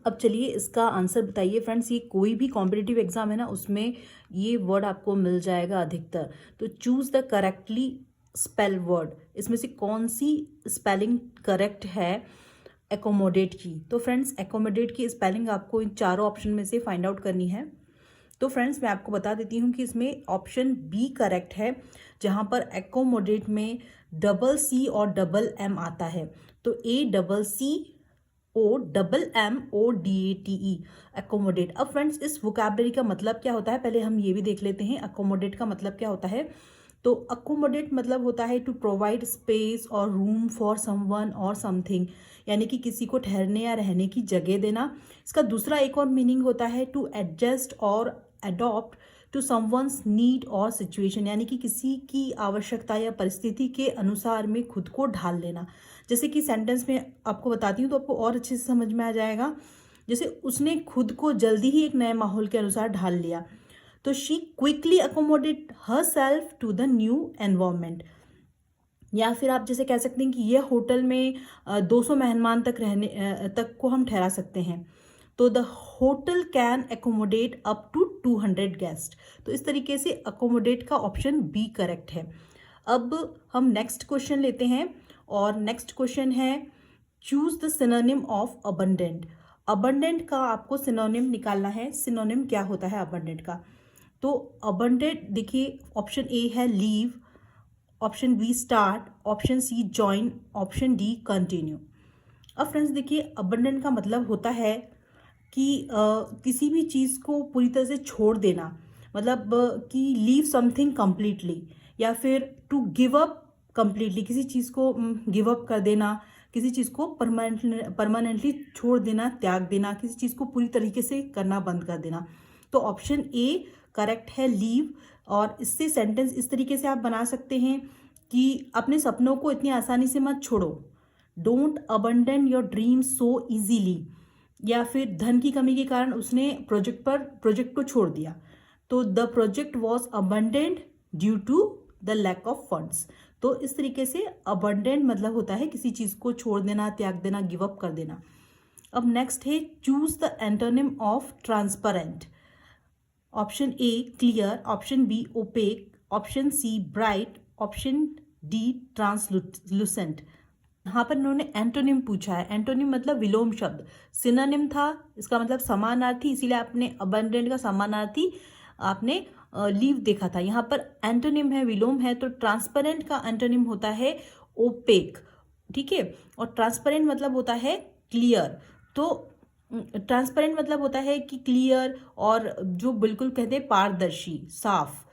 अब चलिए इसका आंसर बताइए फ्रेंड्स। ये कोई भी कॉम्पिटिटिव एग्जाम है ना, उसमें ये वर्ड आपको मिल जाएगा अधिकतर। तो choose the correctly spell word, इसमें से कौन सी स्पेलिंग करेक्ट है एकोमोडेट की। तो फ्रेंड्स एकोमोडेट की स्पेलिंग आपको इन चारों ऑप्शन में से फाइंड आउट करनी है। तो फ्रेंड्स मैं आपको बता देती हूँ कि इसमें ऑप्शन बी करेक्ट है, जहाँ पर एकोमोडेट में डबल सी और डबल एम आता है। तो ACCOMMODATE एकोमोडेट। अब फ्रेंड्स इस वोकैबलरी का मतलब क्या होता है, पहले हम ये भी देख लेते हैं अकोमोडेट का मतलब क्या होता है। तो अकोमोडेट मतलब होता है टू प्रोवाइड स्पेस और रूम फॉर समवन और समथिंग, यानी कि किसी को ठहरने या रहने की जगह देना। इसका दूसरा एक और मीनिंग होता है टू एडजस्ट और अडॉप्ट टू समवंस नीड और सिचुएशन, यानी कि किसी की आवश्यकता या परिस्थिति के अनुसार में खुद को ढाल लेना। जैसे कि सेंटेंस में आपको बताती हूँ तो आपको और अच्छे से समझ में आ जाएगा। जैसे उसने खुद को जल्दी ही एक नए माहौल के अनुसार ढाल लिया, तो she quickly accommodate herself to the new environment. या फिर आप जैसे कह सकते हैं कि ये होटल में 200 मेहमान तक रहने तक को हम ठहरा सकते हैं। तो the hotel can accommodate up to 200 guest. तो इस तरीके से अकोमोडेट का ऑप्शन बी करेक्ट है। अब हम नेक्स्ट क्वेश्चन लेते हैं, और नेक्स्ट क्वेश्चन है choose the synonym of abundant. Abundant का आपको सिनोनिम निकालना है। सिनोनिम क्या होता है अबंडेंट का। तो अबंडेंट देखिए, ऑप्शन ए है leave, option B start, option C join, option D continue. अब फ्रेंड्स देखिए, अबंडेंट का मतलब होता है कि किसी भी चीज़ को पूरी तरह से छोड़ देना, मतलब कि लीव समथिंग कंप्लीटली, या फिर टू गिव अप कंप्लीटली, किसी चीज़ को गिव अप कर देना, किसी चीज़ को परमानेंटली छोड़ देना, त्याग देना, किसी चीज़ को पूरी तरीके से करना बंद कर देना। तो ऑप्शन ए करेक्ट है लीव। और इससे सेंटेंस इस तरीके से आप बना सकते हैं कि अपने सपनों को इतनी आसानी से मत छोड़ो, don't abandon your dream so easily. या फिर धन की कमी के कारण उसने प्रोजेक्ट को छोड़ दिया, तो the project was abandoned due to the lack of funds. तो इस तरीके से अबंडेंट मतलब होता है किसी चीज़ को छोड़ देना, त्याग देना, गिव अप कर देना। अब नेक्स्ट है choose the antonym of transparent. Option A clear, option B opaque, option C bright, option D translucent. यहाँ पर इन्होंने एंटोनिम पूछा है। एंटोनिम मतलब विलोम शब्द, सिनोनिम था इसका मतलब समानार्थी, इसीलिए आपने अबंडेंट का समानार्थी आपने लीव देखा था। यहाँ पर एंटोनिम है, विलोम है, तो ट्रांसपेरेंट का एंटोनिम होता है ओपेक। ठीक है, और ट्रांसपेरेंट मतलब होता है क्लियर। तो ट्रांसपेरेंट मतलब होता है कि क्लियर, और जो बिल्कुल कहते हैं पारदर्शी, साफ।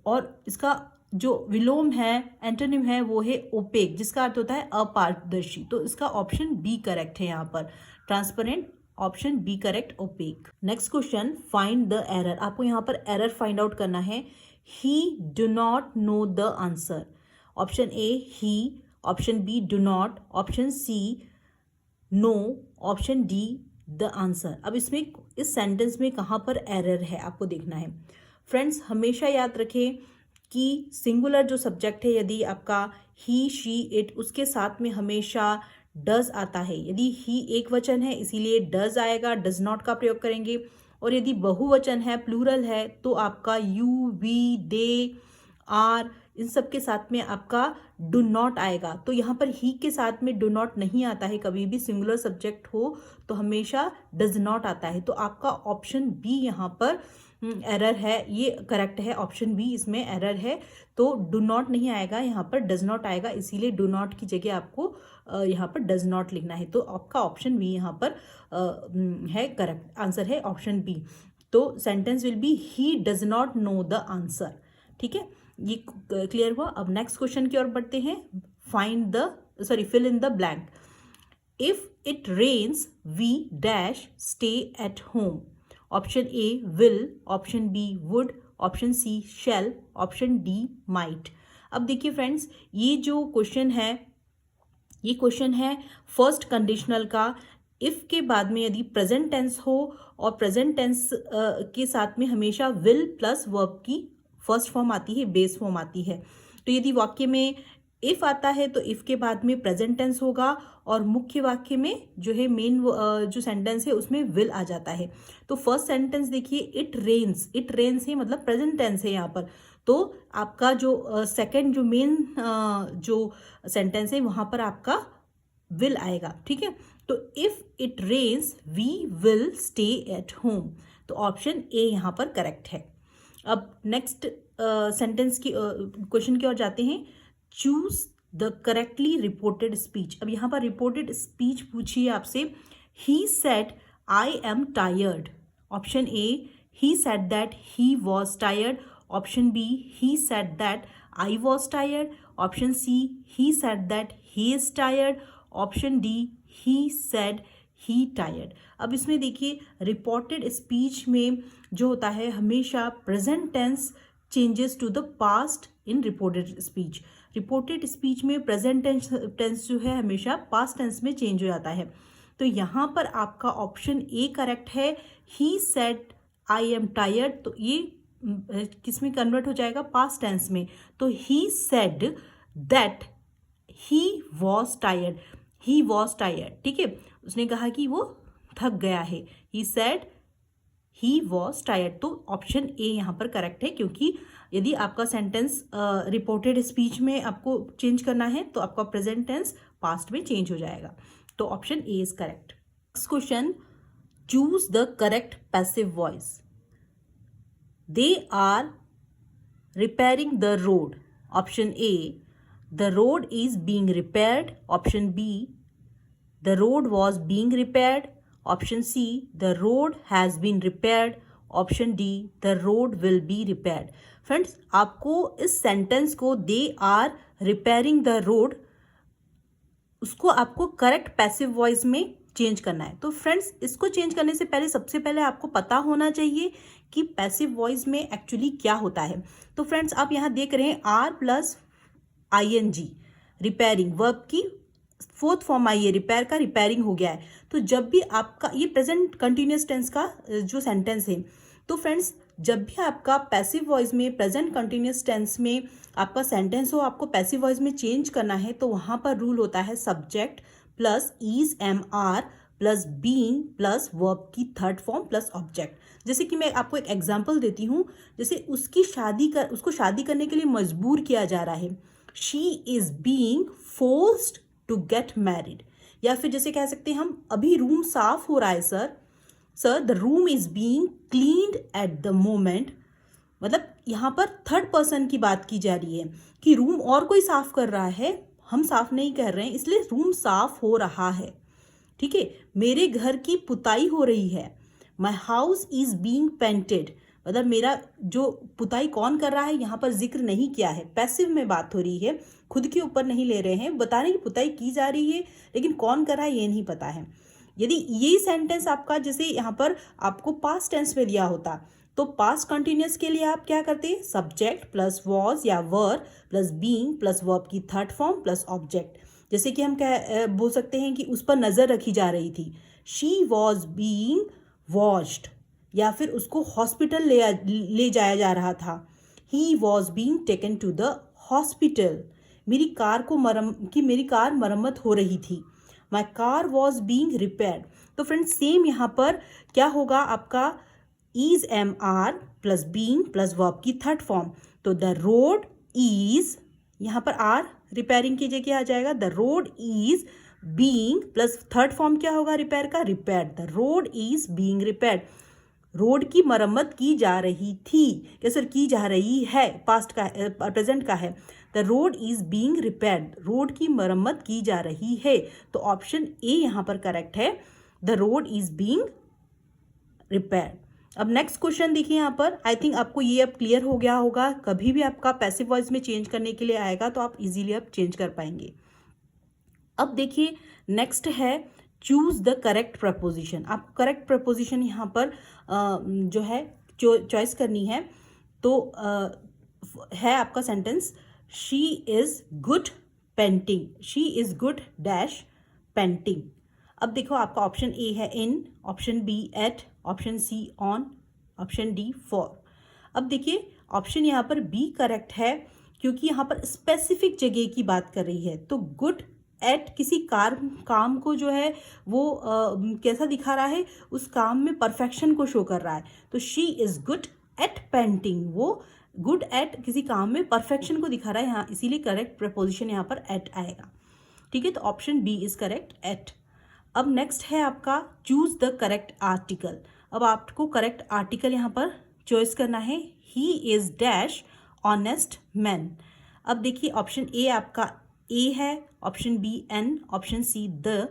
और इसका जो विलोम है, एंटोनिम है, वो है ओपेक, जिसका अर्थ होता है अपारदर्शी। तो इसका ऑप्शन बी करेक्ट है यहाँ पर, transparent, option B correct, opaque. Next question, find the error. आपको यहाँ पर एरर फाइंड आउट करना है। He do not know the answer. Option A he, option B do not, option C know, option D the answer. अब इसमें इस sentence में कहाँ पर एरर है आपको देखना है। फ्रेंड्स हमेशा याद रखें कि सिंगुलर जो सब्जेक्ट है, यदि आपका ही, शी, इट, उसके साथ में हमेशा डज आता है। यदि ही एक वचन है इसीलिए डज आएगा, डज नॉट का प्रयोग करेंगे। और यदि बहुवचन है, प्लूरल है, तो आपका यू, वी, दे, आर, इन सब के साथ में आपका डू नॉट आएगा। तो यहाँ पर ही के साथ में डू नॉट नहीं आता है, कभी भी सिंगुलर सब्जेक्ट हो तो हमेशा डज नॉट आता है। तो आपका ऑप्शन बी यहाँ पर एरर है, ये करेक्ट है, ऑप्शन बी इसमें एरर है। तो डू नॉट नहीं आएगा, यहाँ पर डज नॉट आएगा, इसीलिए डू नॉट की जगह आपको यहाँ पर डज नॉट लिखना है। तो आपका ऑप्शन बी यहाँ पर है करेक्ट आंसर, है ऑप्शन बी। तो sentence will be he does not know the answer. ठीक है, ये क्लियर हुआ। अब नेक्स्ट क्वेश्चन की ओर बढ़ते हैं। Fill in the blank. If it rains we dash stay at home. Option A will, option B would, option C shall, option D might. अब देखिए फ्रेंड्स, ये जो क्वेश्चन है, ये क्वेश्चन है फर्स्ट कंडीशनल का। इफ के बाद में यदि प्रेजेंट टेंस हो, और प्रेजेंट टेंस के साथ में हमेशा विल प्लस वर्ब की फर्स्ट फॉर्म आती है, बेस फॉर्म आती है। तो यदि वाक्य में इफ़ आता है तो इफ़ के बाद में प्रेजेंट टेंस होगा और मुख्य वाक्य में जो है मेन जो सेंटेंस है उसमें विल आ जाता है। तो फर्स्ट सेंटेंस देखिए, इट रेन्स है मतलब प्रेजेंट टेंस है यहाँ पर। तो आपका जो सेकंड जो मेन जो सेंटेंस है वहाँ पर आपका विल आएगा, ठीक है। तो if it rains we will stay at home. तो ऑप्शन ए यहाँ पर करेक्ट है। अब नेक्स्ट सेंटेंस की क्वेश्चन की ओर जाते हैं। Choose the correctly reported speech. अब यहाँ पर रिपोर्टेड स्पीच पूछिए आपसे। He said I am tired. Option A, he said that he was tired. Option B, he said that I was tired. Option C, he said that he is tired. Option D, he said he tired. अब इसमें देखिए, reported speech में जो होता है हमेशा present tense changes to the past in reported speech. Reported speech में present tense जो है हमेशा पास्ट टेंस में चेंज हो जाता है। तो यहाँ पर आपका ऑप्शन ए करेक्ट है। ही सेड आई एम टायर्ड, तो ये किस में कन्वर्ट हो जाएगा? पास्ट टेंस में। तो ही said that he was tired. He was tired, ठीक है, उसने कहा कि वो थक गया है। ही सेड ही वॉज टायर्ड। तो ऑप्शन ए यहाँ पर करेक्ट है, क्योंकि यदि आपका सेंटेंस रिपोर्टेड स्पीच में आपको चेंज करना है तो आपका प्रेजेंट टेंस पास्ट में चेंज हो जाएगा। तो option A is correct. Next question, choose the correct passive voice. They are repairing the road. Option A, the road is being repaired. Option B, the road was being repaired. Option C, the road has been repaired. Option D, the road will be repaired. Friends, आपको इस sentence को they are repairing the road, उसको आपको correct passive voice में change करना है। तो friends, इसको चेंज करने से पहले सबसे पहले आपको पता होना चाहिए कि पैसिव वॉइस में एक्चुअली क्या होता है। तो फ्रेंड्स, आप यहाँ देख रहे हैं R plus I N G, repairing verb की फोर्थ फॉर्म आई है, रिपेयर का रिपेयरिंग हो गया है। तो जब भी आपका ये प्रेजेंट कंटिन्यूस टेंस का जो सेंटेंस है, तो फ्रेंड्स जब भी आपका पैसिव वॉइस में प्रेजेंट कंटिन्यूस टेंस में आपका सेंटेंस हो, आपको पैसिव वॉइस में चेंज करना है, तो वहाँ पर रूल होता है subject plus is am are plus being plus verb की थर्ड फॉर्म प्लस ऑब्जेक्ट। जैसे कि मैं आपको एक एग्जाम्पल देती हूँ। जैसे उसको शादी करने के लिए मजबूर किया जा रहा है। She is being forced to get married. या फिर जैसे कह सकते हैं हम, अभी रूम साफ हो रहा है sir the room is being cleaned at the moment. मतलब यहाँ पर थर्ड पर्सन की बात की जा रही है कि रूम और कोई साफ कर रहा है, हम साफ नहीं कर रहे हैं, इसलिए रूम साफ हो रहा है, ठीक है। मेरे घर की पुताई हो रही है। My house is being painted. मतलब मेरा जो पुताई कौन कर रहा है यहाँ पर जिक्र नहीं किया है, पैसिव में बात हो रही है, खुद के ऊपर नहीं ले रहे हैं, बता रहे हैं कि पुताई की जा रही है, लेकिन कौन कर रहा है ये नहीं पता है। यदि यही सेंटेंस आपका जैसे यहाँ पर आपको पास्ट टेंस में दिया होता, तो पास्ट कंटिन्यूस के लिए आप क्या करते? सब्जेक्ट प्लस वॉज या वर प्लस बीइंग प्लस वर्ब की थर्ड फॉर्म प्लस ऑब्जेक्ट। जैसे कि हम बोल सकते हैं कि उस पर नज़र रखी जा रही थी। She was being watched. या फिर उसको हॉस्पिटल ले जाया जा रहा था। He was being taken to the hospital. मेरी कार मरम्मत हो रही थी। My car was being repaired. तो फ्रेंड्स, सेम यहाँ पर क्या होगा? आपका is am are plus being plus verb की थर्ड फॉर्म। तो द रोड इज, यहाँ पर आर रिपेयरिंग की जगह आ जाएगा। The road is being plus third form क्या होगा रिपेयर का? Repaired. The road is being repaired. Road की मरम्मत की जा रही थी, क्या सर? की जा रही है, पास्ट का प्रेजेंट का है। The road is being repaired. Road की मरम्मत की जा रही है। तो ऑप्शन ए यहाँ पर करेक्ट है, the road is being repaired. अब नेक्स्ट क्वेश्चन देखिए यहाँ पर। आई थिंक आपको ये अब क्लियर हो गया होगा। कभी भी आपका पैसिव वॉइस में चेंज करने के लिए आएगा तो आप इजीली अब चेंज कर पाएंगे। अब देखिए नेक्स्ट है चूज द करेक्ट प्रपोजिशन। आपको करेक्ट प्रपोजिशन यहाँ पर जो है चॉइस करनी है। तो है आपका sentence, she is good painting. She is good dash painting. अब देखो आपका ऑप्शन ए है in, option B at, option C on, option D for. अब देखिए ऑप्शन यहाँ पर बी करेक्ट है, क्योंकि यहाँ पर स्पेसिफिक जगह की बात कर रही है। तो गुड एट किसी काम को जो है वो कैसा दिखा रहा है, उस काम में परफेक्शन को शो कर रहा है। तो she is good at painting, वो गुड एट किसी काम में परफेक्शन को दिखा रहा है यहाँ, इसीलिए करेक्ट प्रपोजिशन यहाँ पर एट आएगा। ठीक है, तो option B is correct, at. अब नेक्स्ट है आपका चूज द करेक्ट आर्टिकल। अब आपको करेक्ट आर्टिकल यहाँ पर चॉइस करना है। He is dash honest man. अब देखिए ऑप्शन ए आपका ए है, option B an, option C the,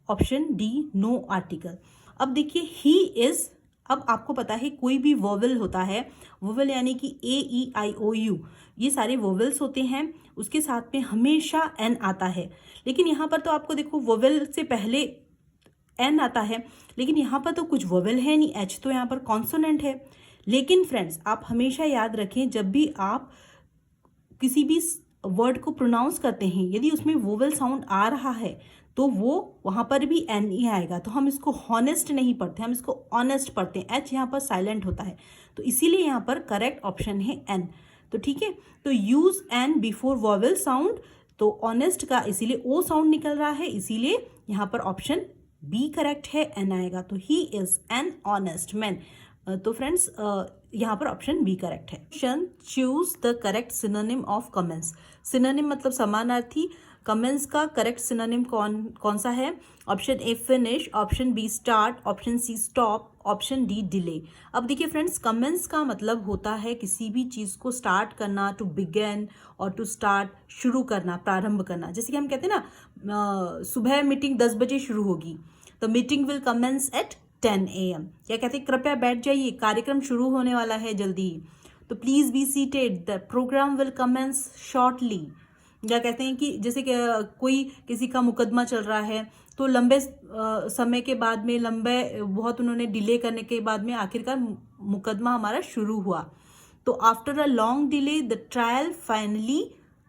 option D no article. अब देखिए ही इज, अब आपको पता है कोई भी वोवेल होता है, वोवेल यानी कि ए ई आई ओ यू, ये सारे वोवेल्स होते हैं, उसके साथ में हमेशा एन आता है। लेकिन यहाँ पर तो आपको देखो वोवेल से पहले एन आता है, लेकिन यहाँ पर तो कुछ वोवेल है नहीं, एच तो यहाँ पर कॉन्सोनेंट है। लेकिन फ्रेंड्स आप हमेशा याद रखें, जब भी आप किसी भी वर्ड को प्रोनाउंस करते हैं, यदि उसमें वोवेल साउंड आ रहा है तो वो वहाँ पर भी एन ही आएगा। तो हम इसको हॉनेस्ट नहीं पढ़ते, हम इसको ऑनेस्ट पढ़ते हैं। एच यहाँ पर साइलेंट होता है, तो इसीलिए यहाँ पर करेक्ट ऑप्शन है एन। तो ठीक है, तो use an before vowel sound, तो ऑनेस्ट का इसीलिए ओ साउंड निकल रहा है, इसीलिए यहाँ पर ऑप्शन बी करेक्ट है, एन आएगा। तो he is an honest man. तो फ्रेंड्स यहाँ पर ऑप्शन बी करेक्ट है। Option choose the correct synonym of commence. Synonym मतलब समानार्थी, कमेंस का करेक्ट सिनोनिम कौन सा है? Option A finish, option B start, option C stop, option D delay. अब देखिए फ्रेंड्स, कमेंस का मतलब होता है किसी भी चीज़ को स्टार्ट करना, टू बिगेन और टू स्टार्ट, शुरू करना, प्रारंभ करना। जैसे कि हम कहते हैं ना, सुबह मीटिंग 10 बजे शुरू होगी, तो meeting will commence at 10 AM। क्या कहते हैं? कृपया बैठ जाइए, कार्यक्रम शुरू होने वाला है जल्दी ही। तो please be seated, the programme will commence shortly. क्या कहते हैं कि जैसे कि कोई किसी का मुकदमा चल रहा है, तो लंबे समय के बाद में, लंबे बहुत उन्होंने डिले करने के बाद में आखिरकार मुकदमा हमारा शुरू हुआ। तो after a long delay the trial finally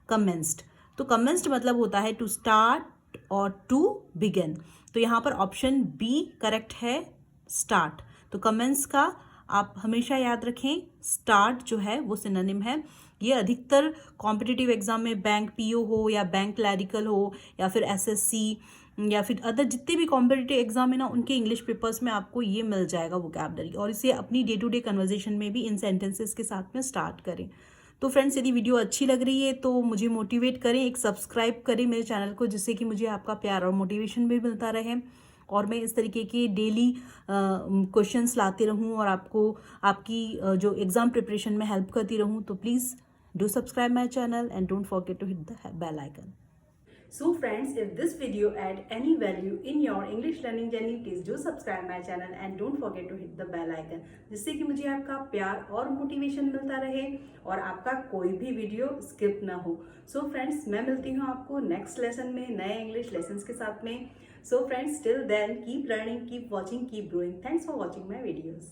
commenced. तो कमेंस्ड मतलब होता है टू स्टार्ट और टू बिगिन। तो यहाँ पर ऑप्शन बी करेक्ट है, स्टार्ट। तो कमेंस का आप हमेशा याद रखें, स्टार्ट जो है वो सिनोनिम है। ये अधिकतर कॉम्पिटिटिव एग्जाम में बैंक पीओ हो या बैंक क्लैरिकल हो या फिर एसएससी या फिर अदर जितने भी कॉम्पिटिटिव एग्जाम है ना, उनके इंग्लिश पेपर्स में आपको ये मिल जाएगा वोकैबुलरी। और इसे अपनी डे टू डे कन्वर्जेशन में भी इन सेंटेंसेस के साथ में स्टार्ट करें। तो फ्रेंड्स, यदि वीडियो अच्छी लग रही है तो मुझे मोटिवेट करें, एक सब्सक्राइब करें मेरे चैनल को, जिससे कि मुझे आपका प्यार और मोटिवेशन भी मिलता रहे और मैं इस तरीके के डेली क्वेश्चंस लाते रहूं और आपको आपकी जो एग्ज़ाम प्रिपरेशन में हेल्प करती रहूं। तो please do subscribe my channel and don't forget to hit the bell icon. So friends, if this video add any value in your English learning journey, please do subscribe my channel and don't forget to hit the bell icon, जिससे कि मुझे आपका प्यार और motivation मिलता रहे और आपका कोई भी वीडियो स्किप ना हो। So friends, मैं मिलती हूँ आपको नेक्स्ट लेसन में नए इंग्लिश लेसन्स के साथ में। So friends, till then keep learning, keep watching, keep growing. Thanks for watching my videos.